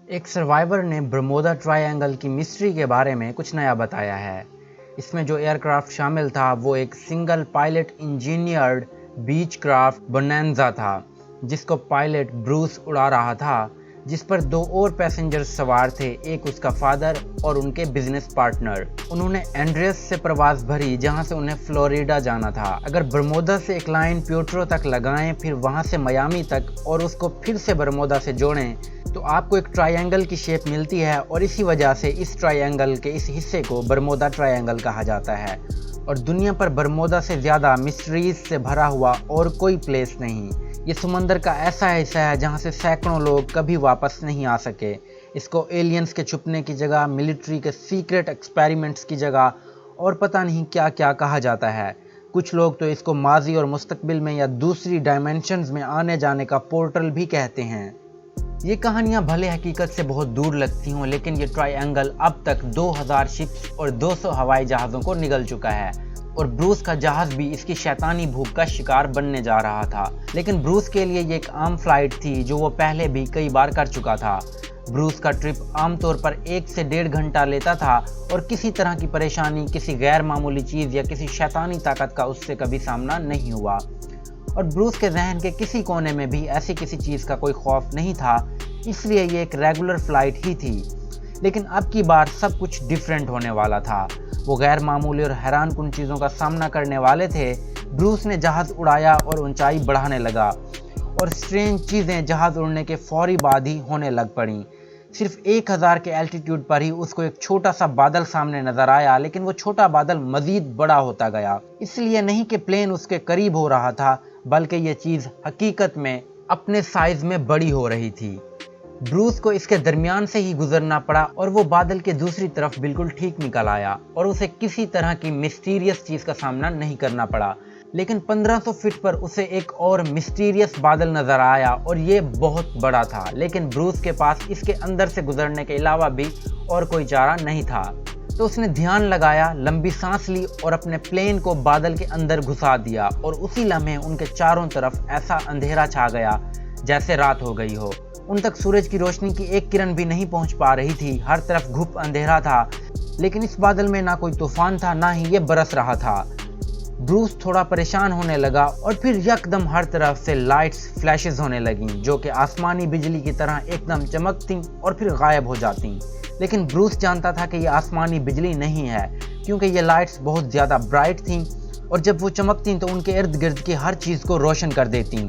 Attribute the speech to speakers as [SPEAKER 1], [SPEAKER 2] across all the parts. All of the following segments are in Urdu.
[SPEAKER 1] ایک سروائیور نے برمودا ٹرائی اینگل کی مسٹری کے بارے میں کچھ نیا بتایا ہے۔ اس میں جو ایئر کرافٹ شامل تھا وہ ایک سنگل پائلٹ انجینئرڈ بیچ کرافٹ بونانزا تھا، جس کو پائلٹ بروس اڑا رہا تھا، جس پر 2 اور پیسنجرز سوار تھے، ایک اس کا فادر اور ان کے بزنس پارٹنر۔ انہوں نے اینڈریس سے پرواز بھری جہاں سے انہیں فلوریڈا جانا تھا۔ اگر برمودا سے ایک لائن پیوٹرو تک لگائیں، پھر وہاں سے میامی تک اور اس کو پھر سے برمودا سے جوڑیں تو آپ کو ایک ٹرائی اینگل کی شیپ ملتی ہے، اور اسی وجہ سے اس ٹرائی اینگل کے اس حصے کو برمودا ٹرائی اینگل کہا جاتا ہے۔ اور دنیا پر برمودا سے زیادہ مسٹریز سے بھرا ہوا اور کوئی پلیس نہیں۔ یہ سمندر کا ایسا حصہ ہے جہاں سے سینکڑوں لوگ کبھی واپس نہیں آ سکے۔ اس کو ایلینز کے چھپنے کی جگہ، ملٹری کے سیکرٹ ایکسپیریمنٹس کی جگہ اور پتہ نہیں کیا کیا کہا جاتا ہے۔ کچھ لوگ تو اس کو ماضی اور مستقبل میں یا دوسری ڈائمینشنز میں آنے جانے کا پورٹل بھی کہتے ہیں۔ یہ کہانیاں بھلے حقیقت سے بہت دور لگتی ہوں، لیکن یہ ٹرائی اینگل اب تک 2000 شپس اور 200 ہوائی جہازوں کو نگل چکا ہے، اور بروس کا جہاز بھی اس کی شیطانی بھوک کا شکار بننے جا رہا تھا۔ لیکن بروس کے لیے یہ ایک عام فلائٹ تھی جو وہ پہلے بھی کئی بار کر چکا تھا۔ بروس کا ٹرپ عام طور پر 1 سے 1.5 گھنٹہ لیتا تھا، اور کسی طرح کی پریشانی، کسی غیر معمولی چیز یا کسی شیطانی طاقت کا اس سے کبھی سامنا نہیں ہوا، اور بروس کے ذہن کے کسی کونے میں بھی ایسی کسی چیز کا کوئی خوف نہیں تھا، اس لیے یہ ایک ریگولر فلائٹ ہی تھی۔ لیکن اب کی بار سب کچھ ڈیفرنٹ ہونے والا تھا۔ وہ غیر معمولی اور حیران کن چیزوں کا سامنا کرنے والے تھے۔ بروس نے جہاز اڑایا اور اونچائی بڑھانے لگا، اور سٹرینج چیزیں جہاز اڑنے کے فوری بعد ہی ہونے لگ پڑیں۔ صرف 1000 کے الٹیٹیوڈ پر ہی اس کو ایک چھوٹا سا بادل سامنے نظر آیا، لیکن وہ چھوٹا بادل مزید بڑا ہوتا گیا۔ اس لیے نہیں کہ پلین اس کے قریب ہو رہا تھا، بلکہ یہ چیز حقیقت میں اپنے سائز میں بڑی ہو رہی تھی۔ بروس کو اس کے درمیان سے ہی گزرنا پڑا، اور وہ بادل کے دوسری طرف بالکل ٹھیک نکل آیا، اور اسے کسی طرح کی مسٹیریس چیز کا سامنا نہیں کرنا پڑا۔ لیکن 1500 فٹ پر اسے ایک اور مسٹیریس بادل نظر آیا، اور یہ بہت بڑا تھا، لیکن بروس کے پاس اس کے اندر سے گزرنے کے علاوہ بھی اور کوئی چارہ نہیں تھا۔ تو اس نے دھیان لگایا، لمبی سانس لی اور اپنے پلین کو بادل کے اندر گھسا دیا، اور اسی لمحے ان کے چاروں طرف ایسا اندھیرا چھا گیا جیسے رات ہو گئی ہو۔ ان تک سورج کی روشنی کی ایک کرن بھی نہیں پہنچ پا رہی تھی، ہر طرف گھپ اندھیرا تھا۔ لیکن اس بادل میں نہ کوئی طوفان تھا، نہ ہی یہ برس رہا تھا۔ بروس تھوڑا پریشان ہونے لگا، اور پھر یکدم ہر طرف سے لائٹس فلیشز ہونے لگیں، جو کہ آسمانی بجلی کی طرح ایک دم چمکتیں اور پھر غائب ہو جاتیں۔ لیکن بروس جانتا تھا کہ یہ آسمانی بجلی نہیں ہے، کیونکہ یہ لائٹس بہت زیادہ برائٹ تھیں، اور جب وہ چمکتیں تو ان کے ارد گرد کی ہر چیز کو روشن کر دیتیں۔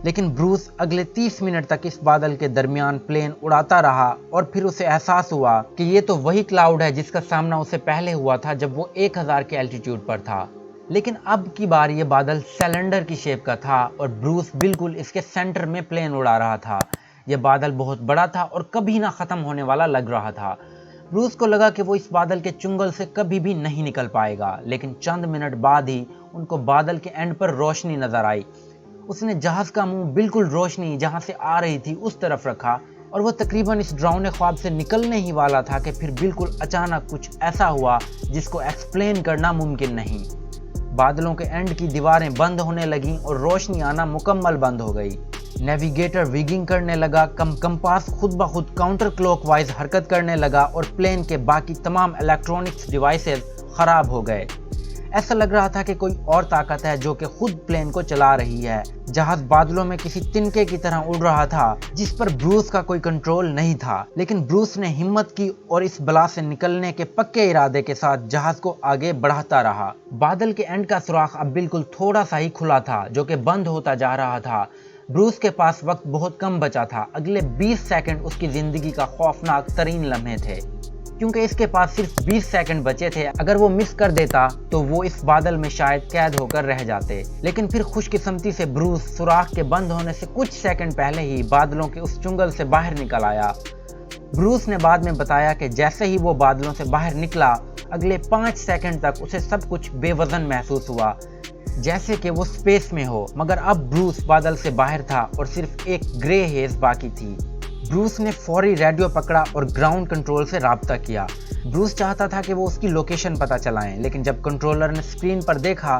[SPEAKER 1] لیکن بروس اگلے 30 منٹ تک اس بادل کے درمیان پلین اڑاتا رہا، اور پھر اسے احساس ہوا کہ یہ تو وہی کلاؤڈ ہے جس کا سامنا اسے پہلے ہوا تھا جب وہ 1000 کے الٹیٹیوڈ پر تھا۔ لیکن اب کی بار یہ بادل سلنڈر کی شیپ کا تھا، اور بروس بالکل اس کے سینٹر میں پلین اڑا رہا تھا۔ یہ بادل بہت بڑا تھا اور کبھی نہ ختم ہونے والا لگ رہا تھا۔ بروس کو لگا کہ وہ اس بادل کے چنگل سے کبھی بھی نہیں نکل پائے گا، لیکن چند منٹ بعد ہی ان کو بادل کے اینڈ پر روشنی نظر آئی۔ اس نے جہاز کا منہ بالکل روشنی جہاں سے آ رہی تھی اس طرف رکھا، اور وہ تقریباً اس ڈراؤنے خواب سے نکلنے ہی والا تھا کہ پھر بالکل اچانک کچھ ایسا ہوا جس کو ایکسپلین کرنا ممکن نہیں۔ بادلوں کے اینڈ کی دیواریں بند ہونے لگیں اور روشنی آنا مکمل بند ہو گئی۔ نیویگیٹر ویگنگ کرنے لگا، کمپاس خود بخود کاؤنٹر کلوک وائز حرکت کرنے لگا، اور پلین کے باقی تمام الیکٹرونکس ڈیوائسز خراب ہو گئے۔ ایسا لگ رہا تھا کہ کوئی اور طاقت ہے جو کہ خود پلین کو چلا رہی ہے۔ جہاز بادلوں میں کسی تنکے کی طرح اڑ رہا تھا جس پر بروس کا کوئی کنٹرول نہیں تھا، لیکن بروس نے ہمت کی اور اس بلا سے نکلنے کے پکے ارادے کے ساتھ جہاز کو آگے بڑھاتا رہا۔ بادل کے اینڈ کا سوراخ اب بالکل تھوڑا سا ہی کھلا تھا، جو کہ بند ہوتا جا رہا تھا۔ بروس کے پاس وقت بہت کم بچا تھا۔ اگلے 20 سیکنڈ اس کی زندگی کا خوفناک ترین لمحے تھے، کیونکہ اس کے پاس صرف 20 سیکنڈ بچے تھے۔ اگر وہ مس کر دیتا تو وہ اس بادل میں شاید قید ہو کر رہ جاتے۔ لیکن پھر خوش قسمتی سے بروس سوراخ کے بند ہونے سے کچھ سیکنڈ پہلے ہی بادلوں کے اس چنگل سے باہر نکل آیا۔ بروس نے بعد میں بتایا کہ جیسے ہی وہ بادلوں سے باہر نکلا، اگلے 5 سیکنڈ تک اسے سب کچھ بے وزن محسوس ہوا، جیسے کہ وہ سپیس میں ہو۔ مگر اب بروس بادل سے باہر تھا اور صرف ایک گرے ہیز باقی تھی۔ بروس نے فوری ریڈیو پکڑا اور گراؤنڈ کنٹرول سے رابطہ کیا۔ بروس چاہتا تھا کہ وہ اس کی لوکیشن پتہ چلائیں، لیکن جب کنٹرولر نے اسکرین پر دیکھا